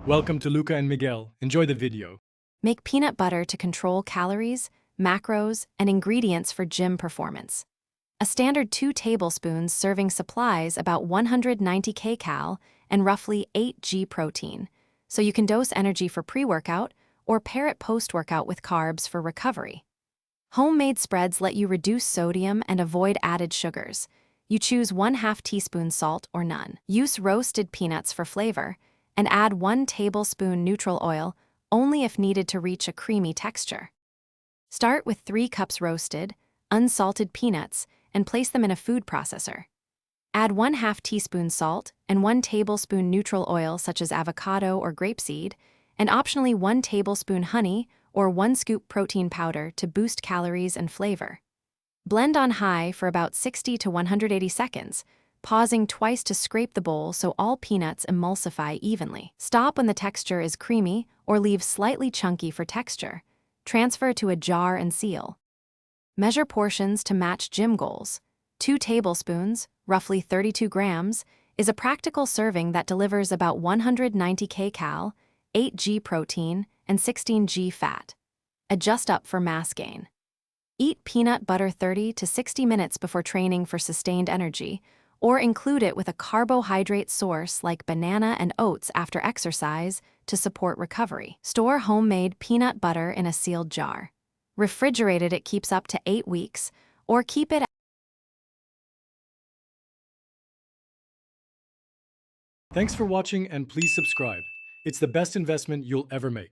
Welcome to Luca and Miguel. Enjoy the video. Make peanut butter to control calories, macros, and ingredients for gym performance. A standard 2 tablespoons serving supplies about 190 kcal and roughly 8 g protein, so you can dose energy for pre-workout or pair it post-workout with carbs for recovery. Homemade spreads let you reduce sodium and avoid added sugars. You choose 1/2 teaspoon salt or none. Use roasted peanuts for flavor, and add 1 tablespoon neutral oil only if needed to reach a creamy texture. Start with 3 cups roasted, unsalted peanuts and place them in a food processor. Add 1/2 teaspoon salt and 1 tablespoon neutral oil such as avocado or grapeseed, and optionally 1 tablespoon honey or 1 scoop protein powder to boost calories and flavor. Blend on high for about 60 to 180 seconds, pausing twice to scrape the bowl so all peanuts emulsify evenly. Stop when the texture is creamy or leave slightly chunky for texture. Transfer to a jar and seal. Measure portions to match gym goals. 2 tablespoons, roughly 32 grams, is a practical serving that delivers about 190 kcal, 8 g protein, and 16 g fat. Adjust up for mass gain. Eat peanut butter 30 to 60 minutes before training for sustained energy, or include it with a carbohydrate source like banana and oats after exercise to support recovery. Store homemade peanut butter in a sealed jar. Refrigerated, it keeps up to 8 weeks, or keep it. Thanks for watching and please subscribe. It's the best investment you'll ever make.